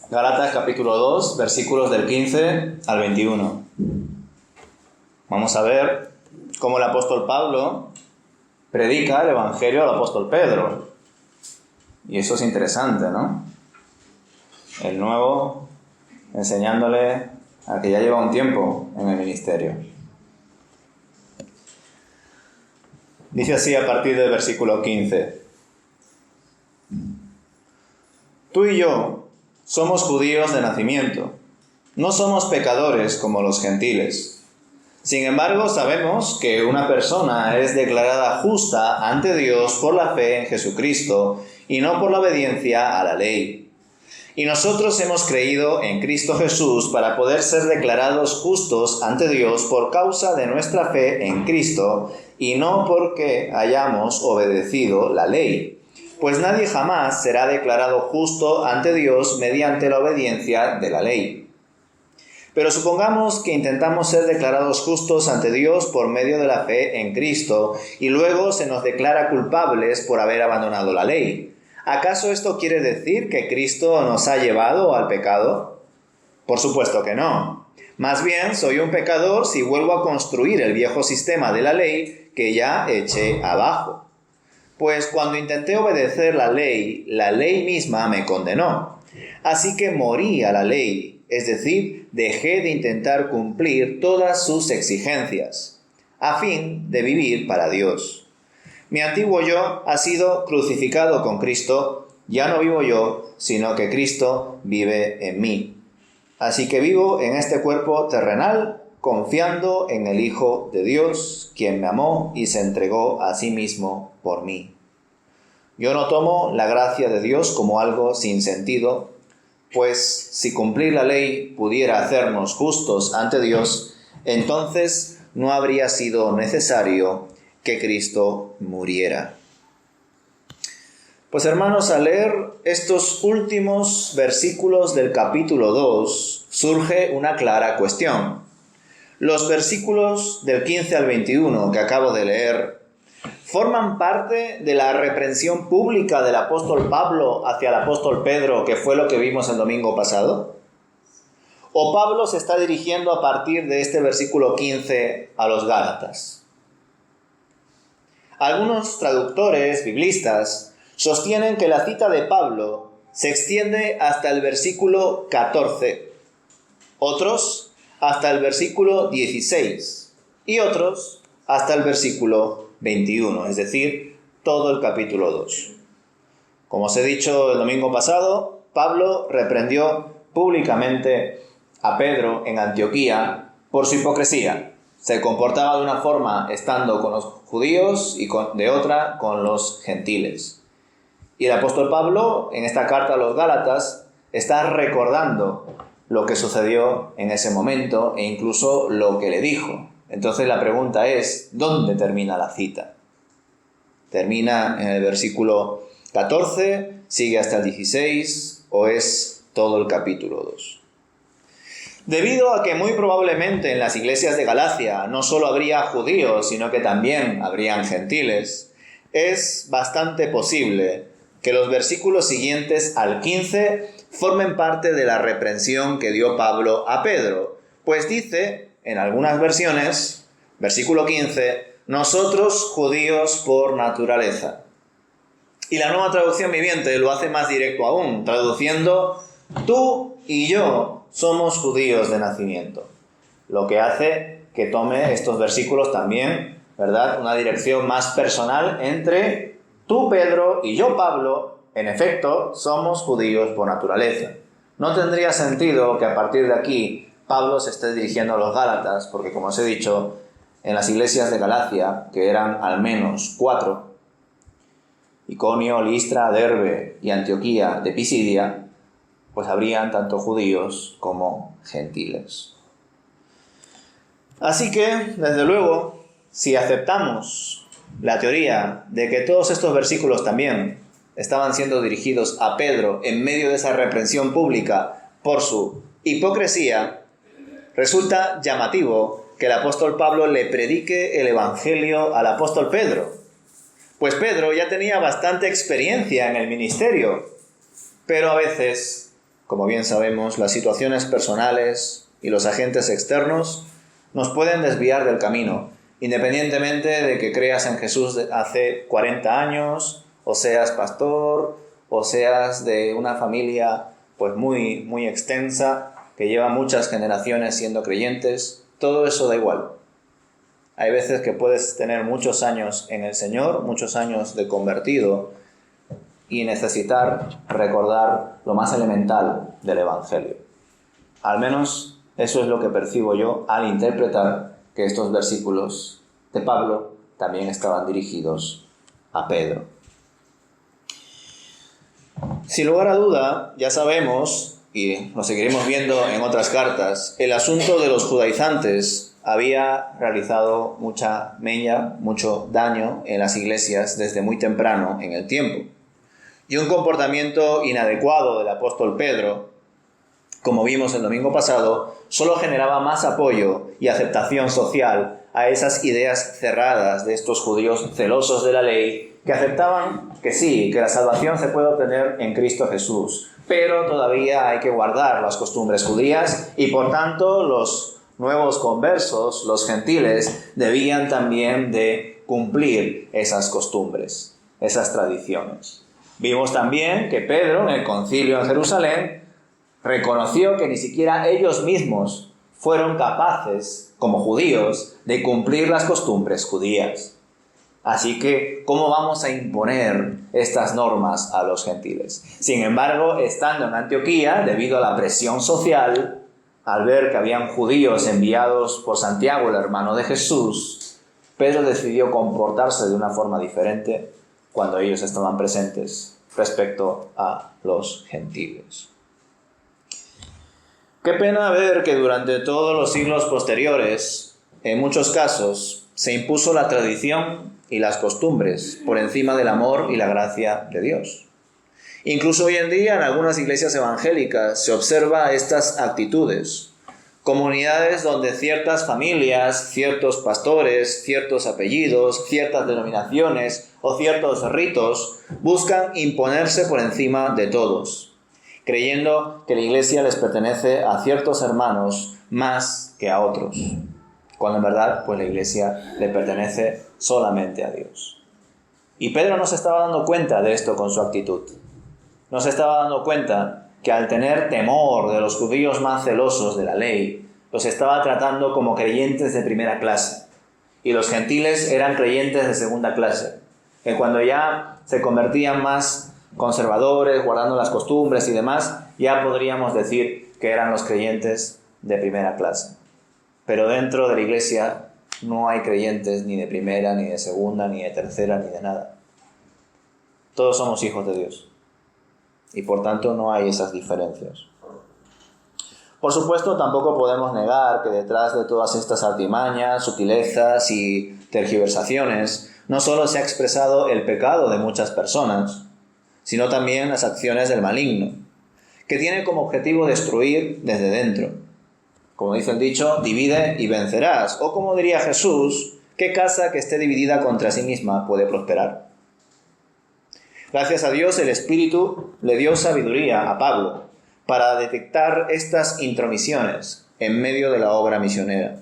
Gálatas capítulo 2, versículos del 15 al 21. Vamos a ver cómo el apóstol Pablo predica el evangelio al apóstol Pedro. Y eso es interesante, ¿no? El nuevo enseñándole al que ya lleva un tiempo en el ministerio. Dice así a partir del versículo 15. Tú y yo somos judíos de nacimiento, no somos pecadores como los gentiles. Sin embargo, sabemos que una persona es declarada justa ante Dios por la fe en Jesucristo y no por la obediencia a la ley. Y nosotros hemos creído en Cristo Jesús para poder ser declarados justos ante Dios por causa de nuestra fe en Cristo y no porque hayamos obedecido la ley. Pues nadie jamás será declarado justo ante Dios mediante la obediencia de la ley. Pero supongamos que intentamos ser declarados justos ante Dios por medio de la fe en Cristo y luego se nos declara culpables por haber abandonado la ley. ¿Acaso esto quiere decir que Cristo nos ha llevado al pecado? Por supuesto que no. Más bien, soy un pecador si vuelvo a construir el viejo sistema de la ley que ya eché abajo. Pues cuando intenté obedecer la ley misma me condenó. Así que morí a la ley, es decir, dejé de intentar cumplir todas sus exigencias, a fin de vivir para Dios. Mi antiguo yo ha sido crucificado con Cristo, ya no vivo yo, sino que Cristo vive en mí. Así que vivo en este cuerpo terrenal, confiando en el Hijo de Dios, quien me amó y se entregó a sí mismo por mí. Yo no tomo la gracia de Dios como algo sin sentido, pues si cumplir la ley pudiera hacernos justos ante Dios, entonces no habría sido necesario que Cristo muriera. Pues hermanos, al leer estos últimos versículos del capítulo 2, surge una clara cuestión. Los versículos del 15 al 21 que acabo de leer ¿forman parte de la reprensión pública del apóstol Pablo hacia el apóstol Pedro, que fue lo que vimos el domingo pasado? ¿O Pablo se está dirigiendo a partir de este versículo 15 a los Gálatas? Algunos traductores biblistas sostienen que la cita de Pablo se extiende hasta el versículo 14, otros hasta el versículo 16 y otros hasta el versículo 21, es decir, todo el capítulo 2. Como os he dicho el domingo pasado, Pablo reprendió públicamente a Pedro en Antioquía por su hipocresía. Se comportaba de una forma estando con los judíos y de otra con los gentiles. Y el apóstol Pablo, en esta carta a los Gálatas, está recordando lo que sucedió en ese momento e incluso lo que le dijo. Entonces la pregunta es, ¿dónde termina la cita? ¿Termina en el versículo 14, sigue hasta el 16 o es todo el capítulo 2? Debido a que muy probablemente en las iglesias de Galacia no solo habría judíos, sino que también habrían gentiles, es bastante posible que los versículos siguientes al 15 formen parte de la reprensión que dio Pablo a Pedro, pues dice en algunas versiones, versículo 15, nosotros judíos por naturaleza. Y la Nueva Traducción Viviente lo hace más directo aún, traduciendo, tú y yo somos judíos de nacimiento. Lo que hace que tome estos versículos también, ¿verdad?, una dirección más personal entre tú, Pedro, y yo, Pablo, en efecto, somos judíos por naturaleza. No tendría sentido que a partir de aquí Pablo se esté dirigiendo a los Gálatas, porque como os he dicho, en las iglesias de Galacia, que eran al menos 4, Iconio, Listra, Derbe y Antioquía de Pisidia, pues habrían tanto judíos como gentiles. Así que, desde luego, si aceptamos la teoría de que todos estos versículos también estaban siendo dirigidos a Pedro en medio de esa reprensión pública por su hipocresía, resulta llamativo que el apóstol Pablo le predique el evangelio al apóstol Pedro. Pues Pedro ya tenía bastante experiencia en el ministerio, pero a veces como bien sabemos, las situaciones personales y los agentes externos nos pueden desviar del camino, independientemente de que creas en Jesús hace 40 años, o seas pastor, o seas de una familia pues muy, muy extensa, que lleva muchas generaciones siendo creyentes. Todo eso da igual. Hay veces que puedes tener muchos años en el Señor, muchos años de convertido, y necesitar recordar lo más elemental del Evangelio. Al menos eso es lo que percibo yo al interpretar que estos versículos de Pablo también estaban dirigidos a Pedro. Sin lugar a duda, ya sabemos, y lo seguiremos viendo en otras cartas, el asunto de los judaizantes había realizado mucha meña, mucho daño en las iglesias desde muy temprano en el tiempo. Y un comportamiento inadecuado del apóstol Pedro, como vimos el domingo pasado, solo generaba más apoyo y aceptación social a esas ideas cerradas de estos judíos celosos de la ley, que aceptaban que sí, que la salvación se puede obtener en Cristo Jesús, pero todavía hay que guardar las costumbres judías y por tanto los nuevos conversos, los gentiles, debían también de cumplir esas costumbres, esas tradiciones. Vimos también que Pedro, en el concilio en Jerusalén, reconoció que ni siquiera ellos mismos fueron capaces, como judíos, de cumplir las costumbres judías. Así que, ¿cómo vamos a imponer estas normas a los gentiles? Sin embargo, estando en Antioquía, debido a la presión social, al ver que habían judíos enviados por Santiago, el hermano de Jesús, Pedro decidió comportarse de una forma diferente cuando ellos estaban presentes respecto a los gentiles. Qué pena ver que durante todos los siglos posteriores, en muchos casos, se impuso la tradición y las costumbres por encima del amor y la gracia de Dios. Incluso hoy en día en algunas iglesias evangélicas se observa estas actitudes. Comunidades donde ciertas familias, ciertos pastores, ciertos apellidos, ciertas denominaciones o ciertos ritos buscan imponerse por encima de todos, creyendo que la iglesia les pertenece a ciertos hermanos más que a otros, cuando en verdad pues la iglesia le pertenece solamente a Dios. Y Pedro no se estaba dando cuenta de esto con su actitud. No se estaba dando cuenta que al tener temor de los judíos más celosos de la ley, los estaba tratando como creyentes de primera clase. Y los gentiles eran creyentes de segunda clase. Que cuando ya se convertían más conservadores, guardando las costumbres y demás, ya podríamos decir que eran los creyentes de primera clase. Pero dentro de la iglesia no hay creyentes ni de primera, ni de segunda, ni de tercera, ni de nada. Todos somos hijos de Dios. Y por tanto no hay esas diferencias. Por supuesto, tampoco podemos negar que detrás de todas estas artimañas, sutilezas y tergiversaciones, no solo se ha expresado el pecado de muchas personas, sino también las acciones del maligno, que tiene como objetivo destruir desde dentro. Como dice el dicho, divide y vencerás. O como diría Jesús, ¿qué casa que esté dividida contra sí misma puede prosperar? Gracias a Dios, el Espíritu le dio sabiduría a Pablo para detectar estas intromisiones en medio de la obra misionera.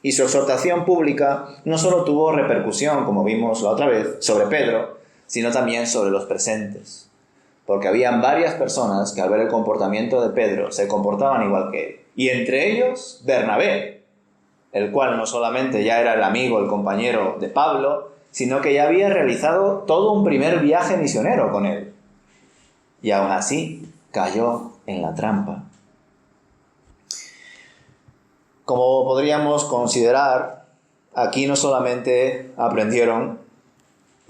Y su exhortación pública no solo tuvo repercusión, como vimos la otra vez, sobre Pedro, sino también sobre los presentes. Porque habían varias personas que al ver el comportamiento de Pedro se comportaban igual que él. Y entre ellos, Bernabé, el cual no solamente ya era el amigo, el compañero de Pablo, sino que ya había realizado todo un primer viaje misionero con él. Y aún así cayó en la trampa. Como podríamos considerar, aquí no solamente aprendieron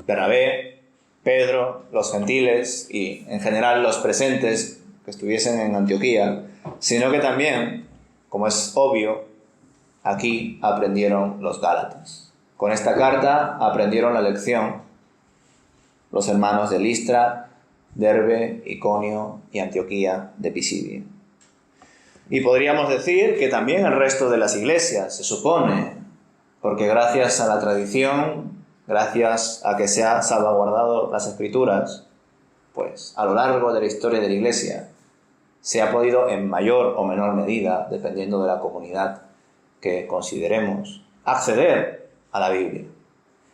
Bernabé, Pedro, los gentiles y en general los presentes que estuviesen en Antioquía, sino que también, como es obvio, aquí aprendieron los gálatas. Con esta carta aprendieron la lección los hermanos de Listra, Derbe, Iconio y Antioquía de Pisidia. Y podríamos decir que también el resto de las iglesias, se supone, porque gracias a la tradición, gracias a que se han salvaguardado las Escrituras, pues a lo largo de la historia de la iglesia, se ha podido en mayor o menor medida, dependiendo de la comunidad que consideremos, acceder a la Biblia.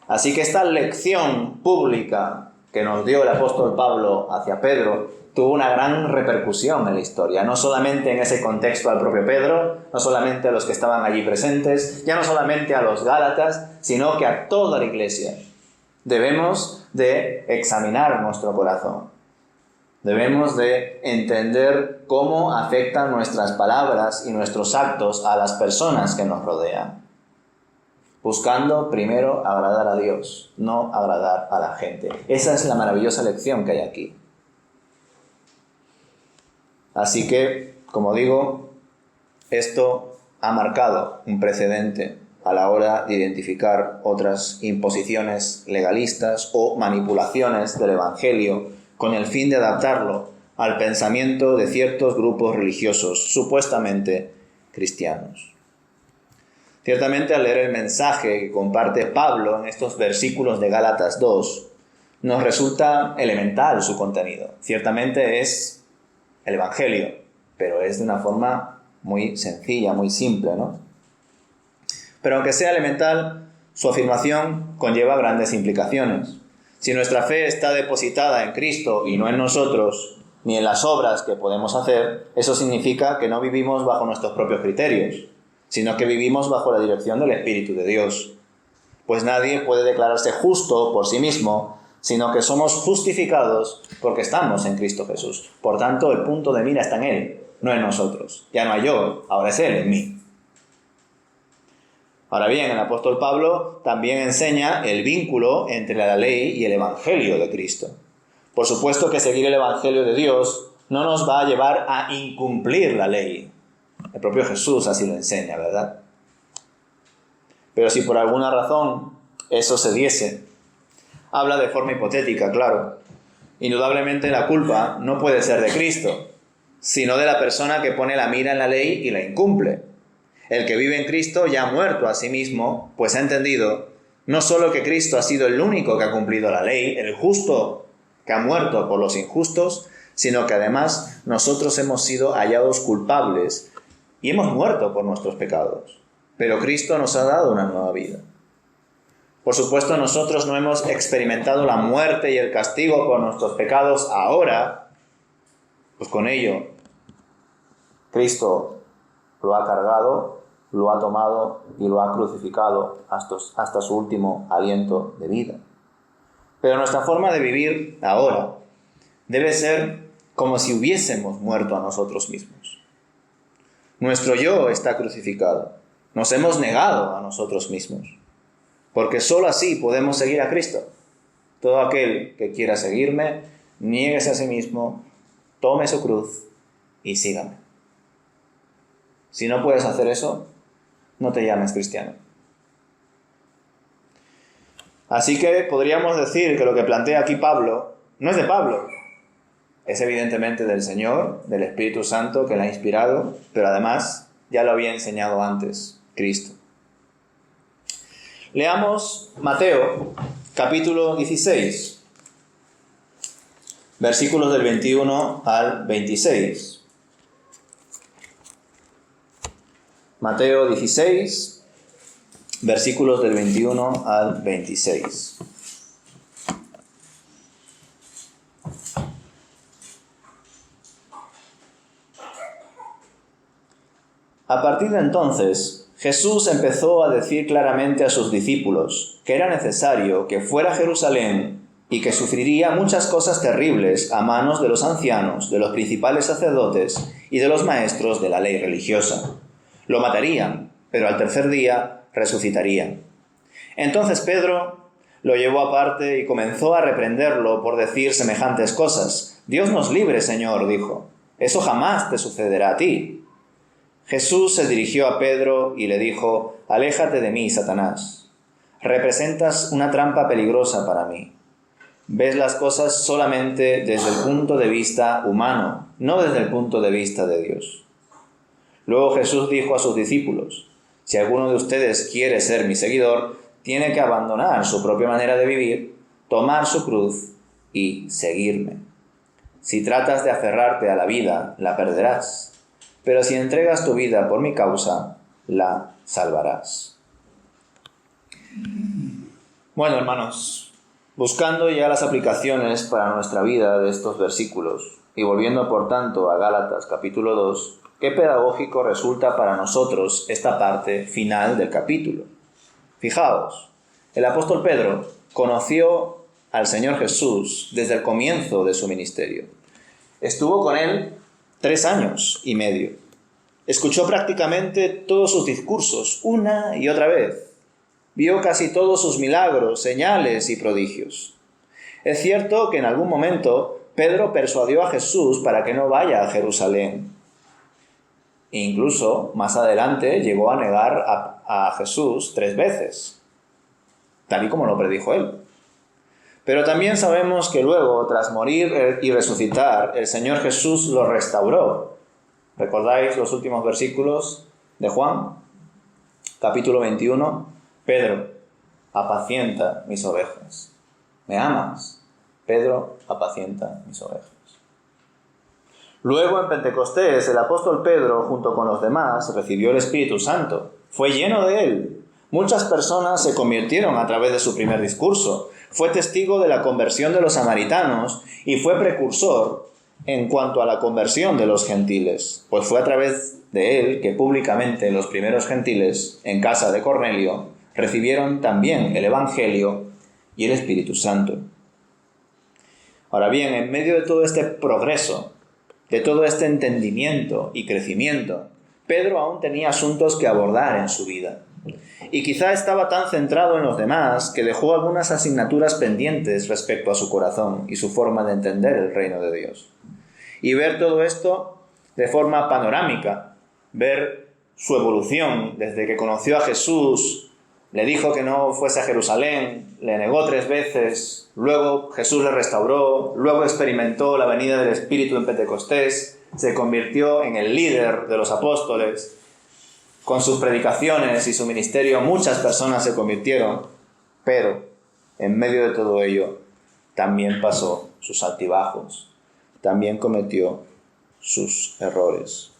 Así que esta lección pública que nos dio el apóstol Pablo hacia Pedro tuvo una gran repercusión en la historia, no solamente en ese contexto al propio Pedro, no solamente a los que estaban allí presentes, ya no solamente a los Gálatas, sino que a toda la iglesia. Debemos de examinar nuestro corazón. Debemos de entender cómo afectan nuestras palabras y nuestros actos a las personas que nos rodean. Buscando primero agradar a Dios, no agradar a la gente. Esa es la maravillosa lección que hay aquí. Así que, como digo, esto ha marcado un precedente a la hora de identificar otras imposiciones legalistas o manipulaciones del Evangelio con el fin de adaptarlo al pensamiento de ciertos grupos religiosos supuestamente cristianos. Ciertamente, al leer el mensaje que comparte Pablo en estos versículos de Gálatas 2, nos resulta elemental su contenido. Ciertamente es el Evangelio, pero es de una forma muy sencilla, muy simple, ¿no? Pero aunque sea elemental, su afirmación conlleva grandes implicaciones. Si nuestra fe está depositada en Cristo y no en nosotros, ni en las obras que podemos hacer, eso significa que no vivimos bajo nuestros propios criterios, sino que vivimos bajo la dirección del Espíritu de Dios. Pues nadie puede declararse justo por sí mismo, sino que somos justificados porque estamos en Cristo Jesús. Por tanto, el punto de mira está en Él, no en nosotros. Ya no hay yo, ahora es Él en mí. Ahora bien, el apóstol Pablo también enseña el vínculo entre la ley y el Evangelio de Cristo. Por supuesto que seguir el Evangelio de Dios no nos va a llevar a incumplir la ley. El propio Jesús así lo enseña, ¿verdad? Pero si por alguna razón eso se diese, habla de forma hipotética, claro. Indudablemente la culpa no puede ser de Cristo, sino de la persona que pone la mira en la ley y la incumple. El que vive en Cristo ya ha muerto a sí mismo, pues ha entendido no solo que Cristo ha sido el único que ha cumplido la ley, el justo que ha muerto por los injustos, sino que además nosotros hemos sido hallados culpables y hemos muerto por nuestros pecados. Pero Cristo nos ha dado una nueva vida. Por supuesto, nosotros no hemos experimentado la muerte y el castigo por nuestros pecados ahora, pues con ello Cristo lo ha cargado, lo ha tomado y lo ha crucificado hasta su último aliento de vida. Pero nuestra forma de vivir ahora debe ser como si hubiésemos muerto a nosotros mismos. Nuestro yo está crucificado. Nos hemos negado a nosotros mismos. Porque sólo así podemos seguir a Cristo. Todo aquel que quiera seguirme, niéguese a sí mismo, tome su cruz y sígame. Si no puedes hacer eso, no te llames cristiano. Así que podríamos decir que lo que plantea aquí Pablo no es de Pablo. Es evidentemente del Señor, del Espíritu Santo que le ha inspirado, pero además ya lo había enseñado antes Cristo. Leamos Mateo, capítulo 16, versículos del 21 al 26. Mateo 16, versículos del 21 al 26. A partir de entonces, Jesús empezó a decir claramente a sus discípulos que era necesario que fuera a Jerusalén y que sufriría muchas cosas terribles a manos de los ancianos, de los principales sacerdotes y de los maestros de la ley religiosa. Lo matarían, pero al tercer día resucitaría. Entonces Pedro lo llevó aparte y comenzó a reprenderlo por decir semejantes cosas. «Dios nos libre, Señor», dijo. «Eso jamás te sucederá a ti». Jesús se dirigió a Pedro y le dijo: «Aléjate de mí, Satanás. Representas una trampa peligrosa para mí. Ves las cosas solamente desde el punto de vista humano, no desde el punto de vista de Dios». Luego Jesús dijo a sus discípulos: «Si alguno de ustedes quiere ser mi seguidor, tiene que abandonar su propia manera de vivir, tomar su cruz y seguirme. Si tratas de aferrarte a la vida, la perderás, pero si entregas tu vida por mi causa, la salvarás. Bueno, hermanos, buscando ya las aplicaciones para nuestra vida de estos versículos y volviendo por tanto a Gálatas capítulo 2, ¿qué pedagógico resulta para nosotros esta parte final del capítulo? Fijaos, el apóstol Pedro conoció al Señor Jesús desde el comienzo de su ministerio. Estuvo con él 3 años y medio. Escuchó prácticamente todos sus discursos una y otra vez. Vio casi todos sus milagros, señales y prodigios. Es cierto que en algún momento Pedro persuadió a Jesús para que no vaya a Jerusalén. Incluso, más adelante, llegó a negar a Jesús 3 veces, tal y como lo predijo él. Pero también sabemos que luego, tras morir y resucitar, el Señor Jesús lo restauró. ¿Recordáis los últimos versículos de Juan? Capítulo 21. Pedro, apacienta mis ovejas. ¿Me amas? Pedro, apacienta mis ovejas. Luego en Pentecostés, el apóstol Pedro, junto con los demás, recibió el Espíritu Santo. Fue lleno de él. Muchas personas se convirtieron a través de su primer discurso. Fue testigo de la conversión de los samaritanos y fue precursor en cuanto a la conversión de los gentiles, pues fue a través de él que públicamente los primeros gentiles, en casa de Cornelio, recibieron también el Evangelio y el Espíritu Santo. Ahora bien, en medio de todo este progreso, de todo este entendimiento y crecimiento, Pedro aún tenía asuntos que abordar en su vida. Y quizá estaba tan centrado en los demás que dejó algunas asignaturas pendientes respecto a su corazón y su forma de entender el reino de Dios. Y ver todo esto de forma panorámica, ver su evolución desde que conoció a Jesús, le dijo que no fuese a Jerusalén, le negó 3 veces, luego Jesús le restauró, luego experimentó la venida del Espíritu en Pentecostés, se convirtió en el líder de los apóstoles. Con sus predicaciones y su ministerio muchas personas se convirtieron, pero en medio de todo ello también pasó sus altibajos, también cometió sus errores.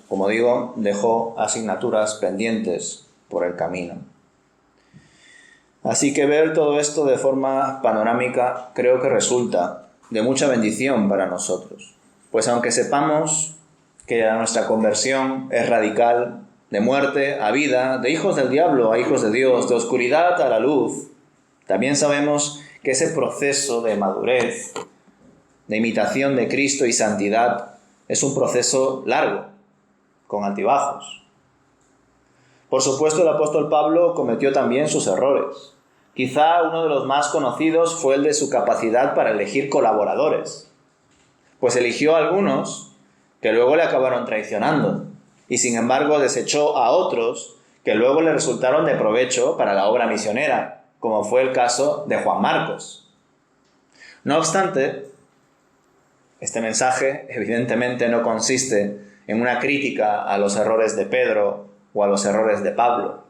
Como digo, dejó asignaturas pendientes por el camino. Así que ver todo esto de forma panorámica creo que resulta de mucha bendición para nosotros, pues aunque sepamos que nuestra conversión es radical, de muerte a vida, de hijos del diablo a hijos de Dios, de oscuridad a la luz, también sabemos que ese proceso de madurez, de imitación de Cristo y santidad, es un proceso largo, con altibajos. Por supuesto, el apóstol Pablo cometió también sus errores. Quizá uno de los más conocidos fue el de su capacidad para elegir colaboradores, pues eligió a algunos que luego le acabaron traicionando, y sin embargo desechó a otros que luego le resultaron de provecho para la obra misionera, como fue el caso de Juan Marcos. No obstante, este mensaje evidentemente no consiste en una crítica a los errores de Pedro o a los errores de Pablo,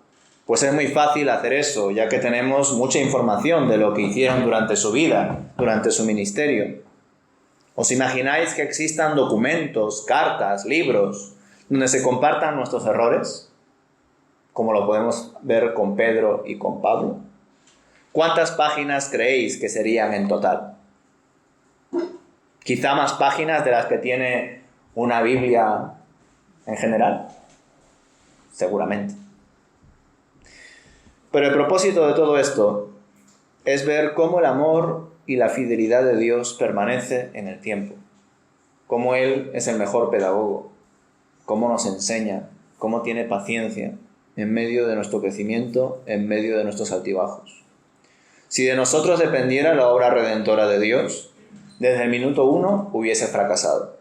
pues es muy fácil hacer eso, ya que tenemos mucha información de lo que hicieron durante su vida, durante su ministerio. ¿Os imagináis que existan documentos, cartas, libros, donde se compartan nuestros errores? Como lo podemos ver con Pedro y con Pablo. ¿Cuántas páginas creéis que serían en total? Quizá más páginas de las que tiene una Biblia en general. Seguramente. Pero el propósito de todo esto es ver cómo el amor y la fidelidad de Dios permanece en el tiempo. Cómo Él es el mejor pedagogo. Cómo nos enseña. Cómo tiene paciencia en medio de nuestro crecimiento, en medio de nuestros altibajos. Si de nosotros dependiera la obra redentora de Dios, desde el minuto 1 hubiese fracasado.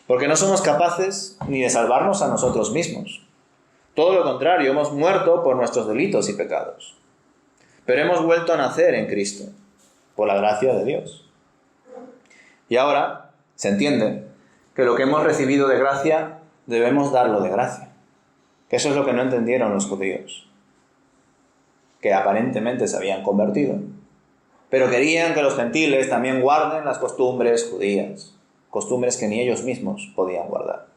Porque no somos capaces ni de salvarnos a nosotros mismos. Todo lo contrario, hemos muerto por nuestros delitos y pecados. Pero hemos vuelto a nacer en Cristo, por la gracia de Dios. Y ahora se entiende que lo que hemos recibido de gracia, debemos darlo de gracia. Que eso es lo que no entendieron los judíos, que aparentemente se habían convertido, pero querían que los gentiles también guarden las costumbres judías, costumbres que ni ellos mismos podían guardar.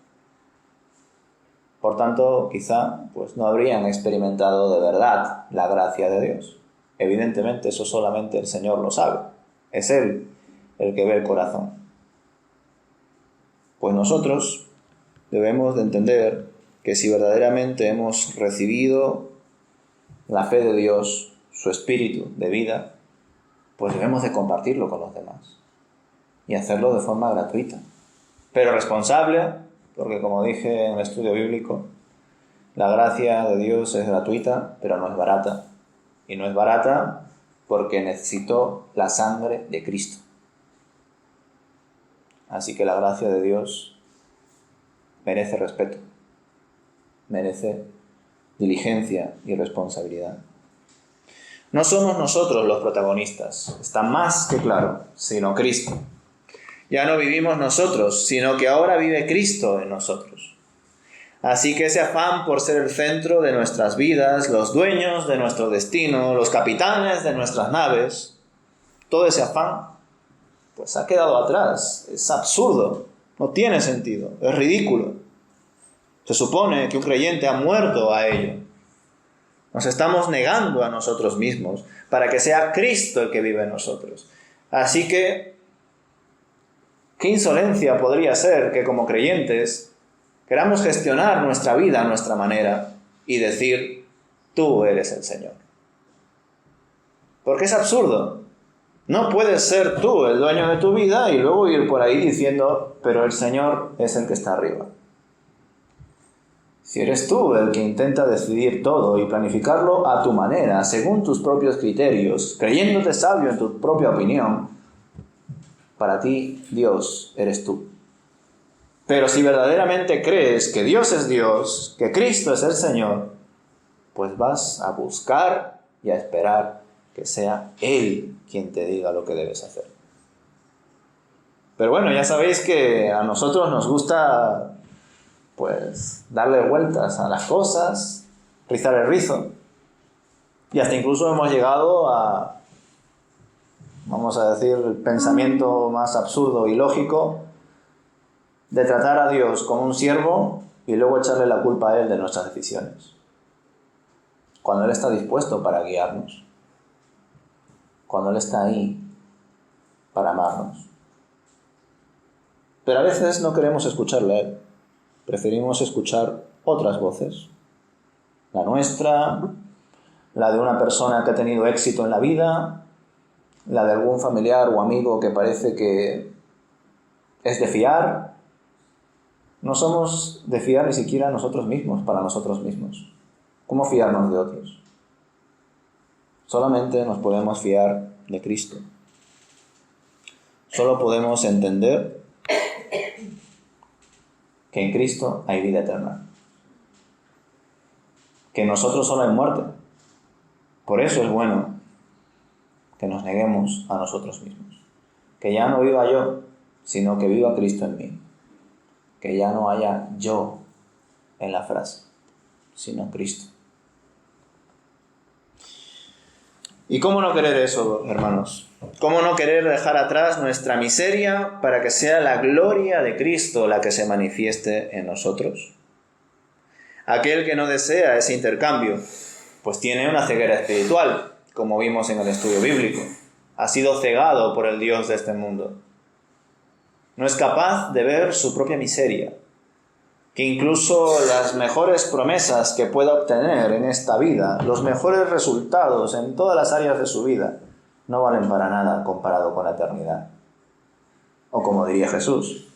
Por tanto, quizá pues no habrían experimentado de verdad la gracia de Dios. Evidentemente, eso solamente el Señor lo sabe. Es Él el que ve el corazón. Pues nosotros debemos de entender que si verdaderamente hemos recibido la fe de Dios, su espíritu de vida, pues debemos de compartirlo con los demás y hacerlo de forma gratuita, pero responsable, porque como dije en el estudio bíblico, la gracia de Dios es gratuita, pero no es barata. Y no es barata porque necesitó la sangre de Cristo. Así que la gracia de Dios merece respeto, merece diligencia y responsabilidad. No somos nosotros los protagonistas, está más que claro, sino Cristo. Ya no vivimos nosotros, sino que ahora vive Cristo en nosotros. Así que ese afán por ser el centro de nuestras vidas, los dueños de nuestro destino, los capitanes de nuestras naves, todo ese afán, pues ha quedado atrás. Es absurdo, no tiene sentido, es ridículo. Se supone que un creyente ha muerto a ello. Nos estamos negando a nosotros mismos para que sea Cristo el que vive en nosotros. Así que, ¿qué insolencia podría ser que como creyentes queramos gestionar nuestra vida a nuestra manera y decir, tú eres el Señor? Porque es absurdo. No puedes ser tú el dueño de tu vida y luego ir por ahí diciendo, pero el Señor es el que está arriba. Si eres tú el que intenta decidir todo y planificarlo a tu manera, según tus propios criterios, creyéndote sabio en tu propia opinión, para ti Dios eres tú. Pero si verdaderamente crees que Dios es Dios, que Cristo es el Señor, pues vas a buscar y a esperar que sea Él quien te diga lo que debes hacer. Pero bueno, ya sabéis que a nosotros nos gusta pues darle vueltas a las cosas, rizar el rizo. Y hasta incluso hemos llegado a, vamos a decir, el pensamiento más absurdo y lógico de tratar a Dios como un siervo y luego echarle la culpa a Él de nuestras decisiones. Cuando Él está dispuesto para guiarnos. Cuando Él está ahí para amarnos. Pero a veces no queremos escucharle a Él. Preferimos escuchar otras voces. La nuestra, la de una persona que ha tenido éxito en la vida, la de algún familiar o amigo que parece que es de fiar. No somos de fiar ni siquiera nosotros mismos, para nosotros mismos. ¿Cómo fiarnos de otros? Solamente nos podemos fiar de Cristo. Solo podemos entender que en Cristo hay vida eterna. Que en nosotros solo hay muerte. Por eso es bueno que nos neguemos a nosotros mismos. Que ya no viva yo, sino que viva Cristo en mí. Que ya no haya yo en la frase, sino Cristo. ¿Y cómo no querer eso, hermanos? ¿Cómo no querer dejar atrás nuestra miseria para que sea la gloria de Cristo la que se manifieste en nosotros? Aquel que no desea ese intercambio, pues tiene una ceguera espiritual, como vimos en el estudio bíblico. Ha sido cegado por el Dios de este mundo. No es capaz de ver su propia miseria, que incluso las mejores promesas que pueda obtener en esta vida, los mejores resultados en todas las áreas de su vida, no valen para nada comparado con la eternidad. O como diría Jesús,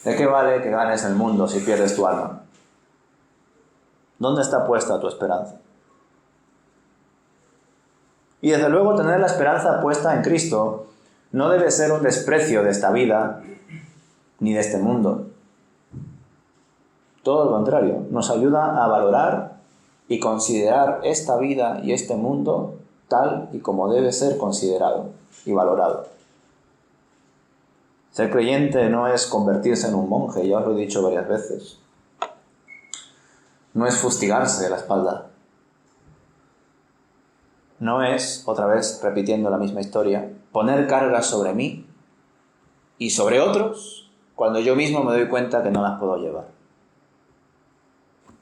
¿de qué vale que ganes el mundo si pierdes tu alma? ¿Dónde está puesta tu esperanza? Y desde luego tener la esperanza puesta en Cristo no debe ser un desprecio de esta vida ni de este mundo. Todo lo contrario, nos ayuda a valorar y considerar esta vida y este mundo tal y como debe ser considerado y valorado. Ser creyente no es convertirse en un monje, ya os lo he dicho varias veces. No es fustigarse de la espalda. no es, otra vez repitiendo la misma historia, poner cargas sobre mí y sobre otros cuando yo mismo me doy cuenta que no las puedo llevar.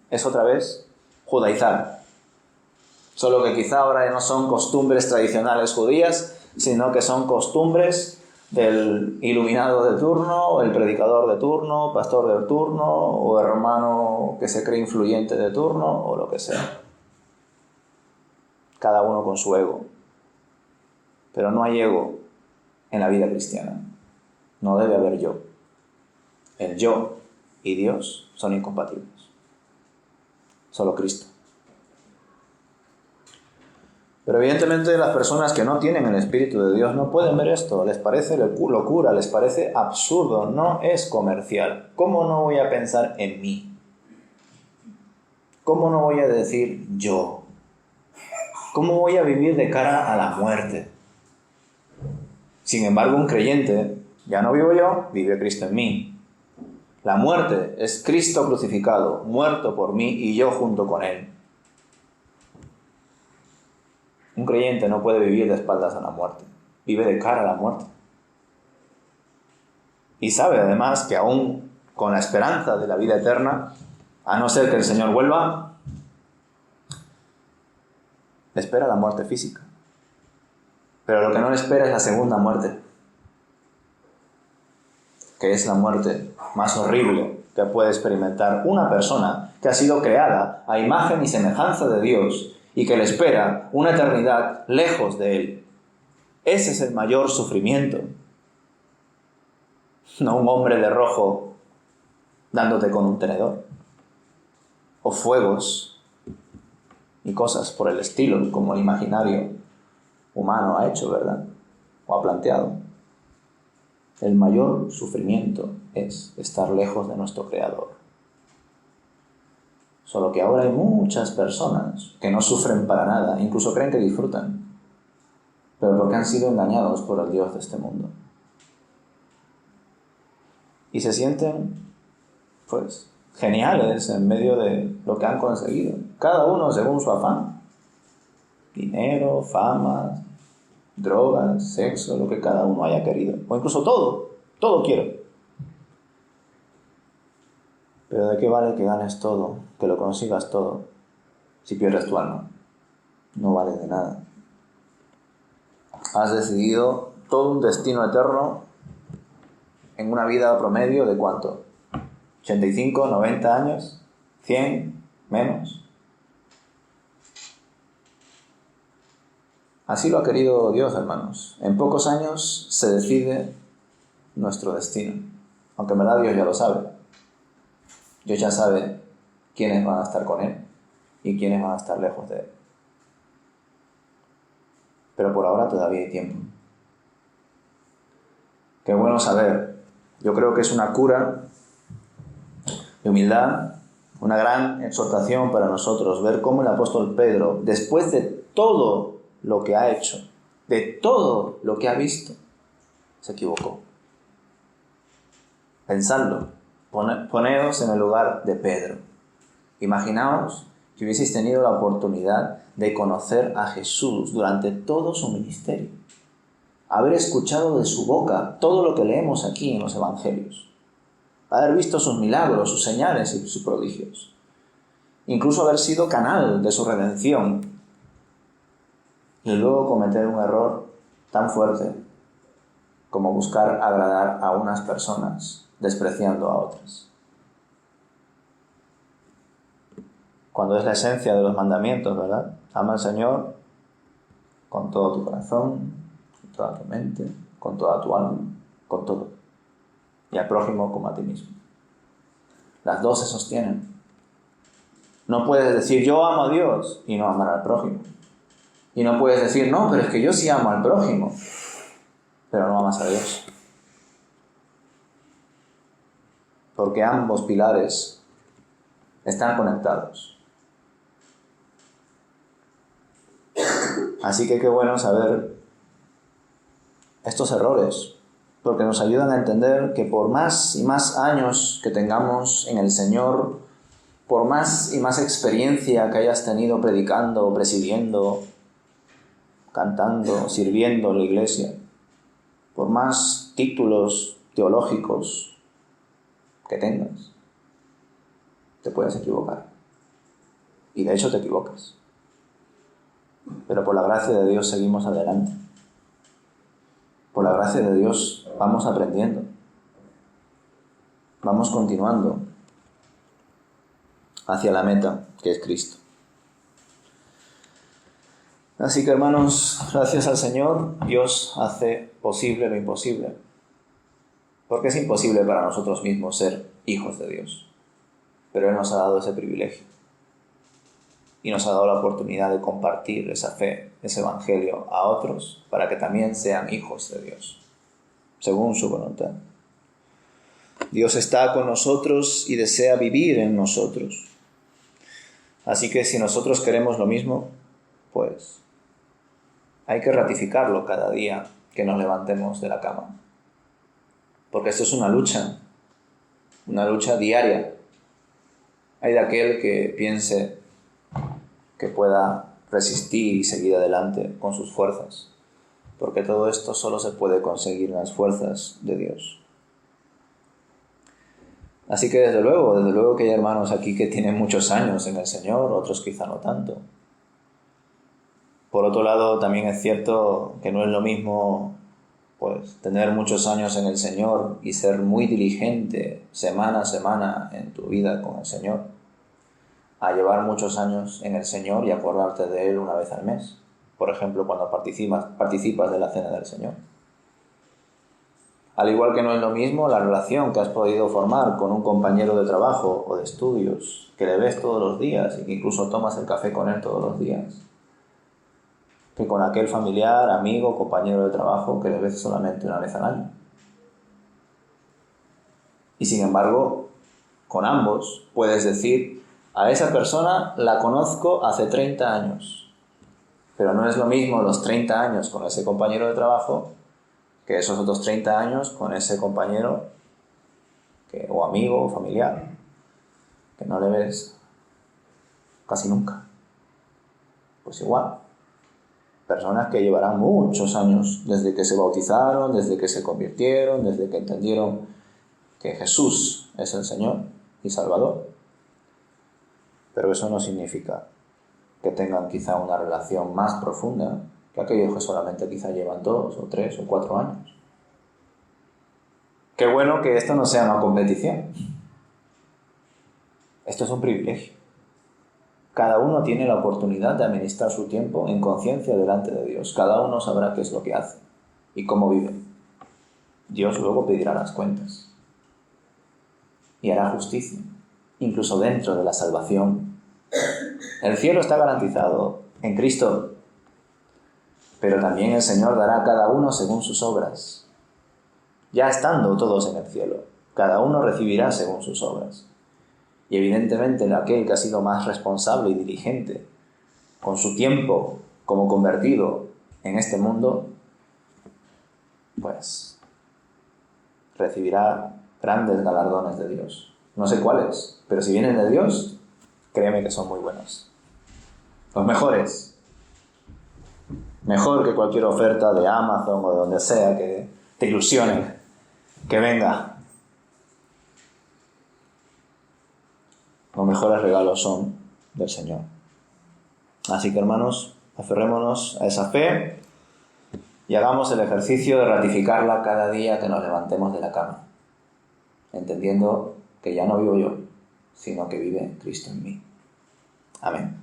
Es otra vez judaizar. Solo que quizá ahora ya no son costumbres tradicionales judías, sino que son costumbres del iluminado de turno, o el predicador de turno, pastor de turno, o hermano que se cree influyente de turno, o lo que sea. Cada uno con su ego. Pero no hay ego en la vida cristiana. No debe haber yo. El yo y Dios son incompatibles. Solo Cristo. Pero evidentemente las personas que no tienen el Espíritu de Dios no pueden ver esto. Les parece locura, les parece absurdo. No es comercial. ¿Cómo no voy a pensar en mí? ¿Cómo no voy a decir yo? ¿Cómo voy a vivir de cara a la muerte? Sin embargo, un creyente, ya no vivo yo, vive Cristo en mí. La muerte es Cristo crucificado, muerto por mí y yo junto con Él. Un creyente no puede vivir de espaldas a la muerte, vive de cara a la muerte. Y sabe además que aún con la esperanza de la vida eterna, a no ser que el Señor vuelva, le espera la muerte física. Pero lo que no le espera es la segunda muerte, que es la muerte más horrible que puede experimentar una persona que ha sido creada a imagen y semejanza de Dios y que le espera una eternidad lejos de Él. Ese es el mayor sufrimiento. No un hombre de rojo dándote con un tenedor, o fuegos y cosas por el estilo, como el imaginario humano ha hecho, ¿verdad? O ha planteado. El mayor sufrimiento es estar lejos de nuestro Creador. Solo que ahora hay muchas personas que no sufren para nada, incluso creen que disfrutan, pero porque han sido engañados por el Dios de este mundo. Y se sienten, pues, geniales en medio de lo que han conseguido. Cada uno según su afán. Dinero, fama, drogas, sexo, lo que cada uno haya querido. O incluso todo quiero. Pero ¿de qué vale que ganes todo, que lo consigas todo, si pierdes tu alma? No vale de nada. Has decidido todo un destino eterno en una vida promedio de ¿cuánto? 85, 90 años, 100, menos. Así lo ha querido Dios, hermanos. En pocos años se decide nuestro destino. Aunque en verdad Dios ya lo sabe. Dios ya sabe quiénes van a estar con Él y quiénes van a estar lejos de Él. Pero por ahora todavía hay tiempo. Qué bueno saber. Yo creo que es una cura de humildad, una gran exhortación para nosotros, ver cómo el apóstol Pedro, después de todo lo que ha hecho, de todo lo que ha visto, se equivocó. Pensadlo, poneos en el lugar de Pedro. Imaginaos que hubieseis tenido la oportunidad de conocer a Jesús durante todo su ministerio, haber escuchado de su boca todo lo que leemos aquí en los evangelios, haber visto sus milagros, sus señales y sus prodigios, incluso haber sido canal de su redención, y luego cometer un error tan fuerte como buscar agradar a unas personas despreciando a otras. Cuando es la esencia de los mandamientos, ¿verdad? Ama al Señor con todo tu corazón, con toda tu mente, con toda tu alma, con todo. Y al prójimo como a ti mismo. Las dos se sostienen. No puedes decir yo amo a Dios y no amar al prójimo. Y no puedes decir no, pero es que yo sí amo al prójimo, pero no amas a Dios. Porque ambos pilares están conectados. Así que qué bueno saber estos errores, porque nos ayudan a entender que por más y más años que tengamos en el Señor, por más y más experiencia que hayas tenido predicando o presidiendo, cantando, sirviendo en la iglesia, por más títulos teológicos que tengas, te puedes equivocar. Y de hecho te equivocas. Pero por la gracia de Dios seguimos adelante. Por la gracia de Dios vamos aprendiendo. Vamos continuando hacia la meta, que es Cristo. Así que, hermanos, gracias al Señor, Dios hace posible lo imposible. Porque es imposible para nosotros mismos ser hijos de Dios. Pero Él nos ha dado ese privilegio. Y nos ha dado la oportunidad de compartir esa fe, ese evangelio a otros, para que también sean hijos de Dios, según su voluntad. Dios está con nosotros y desea vivir en nosotros. Así que si nosotros queremos lo mismo, pues hay que ratificarlo cada día que nos levantemos de la cama. Porque esto es una lucha diaria. Hay de aquel que piense que pueda resistir y seguir adelante con sus fuerzas, porque todo esto solo se puede conseguir en las fuerzas de Dios. Así que desde luego que hay hermanos aquí que tienen muchos años en el Señor, otros quizá no tanto. Por otro lado, también es cierto que no es lo mismo pues tener muchos años en el Señor y ser muy diligente semana a semana en tu vida con el Señor, a llevar muchos años en el Señor y acordarte de Él una vez al mes. Por ejemplo, cuando participas de la cena del Señor. Al igual que no es lo mismo la relación que has podido formar con un compañero de trabajo o de estudios, que le ves todos los días y que incluso tomas el café con él todos los días, que con aquel familiar, amigo, compañero de trabajo que le ves solamente una vez al año. Y sin embargo, con ambos puedes decir: a esa persona la conozco hace 30 años, pero no es lo mismo los 30 años con ese compañero de trabajo que esos otros 30 años con ese compañero o amigo o familiar que no le ves casi nunca. Pues igual, personas que llevarán muchos años desde que se bautizaron, desde que se convirtieron, desde que entendieron que Jesús es el Señor y Salvador. Pero eso no significa que tengan quizá una relación más profunda que aquellos que solamente quizá llevan 2 o 3 o 4 años. Qué bueno que esto no sea una competición. Esto es un privilegio. Cada uno tiene la oportunidad de administrar su tiempo en conciencia delante de Dios. Cada uno sabrá qué es lo que hace y cómo vive. Dios luego pedirá las cuentas y hará justicia, incluso dentro de la salvación. El cielo está garantizado en Cristo, pero también el Señor dará a cada uno según sus obras. Ya estando todos en el cielo, cada uno recibirá según sus obras. Y evidentemente aquel que ha sido más responsable y diligente con su tiempo como convertido en este mundo, pues recibirá grandes galardones de Dios. No sé cuáles, pero si vienen de Dios, créeme que son muy buenos. Los mejores. Mejor que cualquier oferta de Amazon o de donde sea que te ilusione, que venga. Los mejores regalos son del Señor. Así que, hermanos, aferrémonos a esa fe y hagamos el ejercicio de ratificarla cada día que nos levantemos de la cama, entendiendo que ya no vivo yo, sino que vive Cristo en mí. Amén.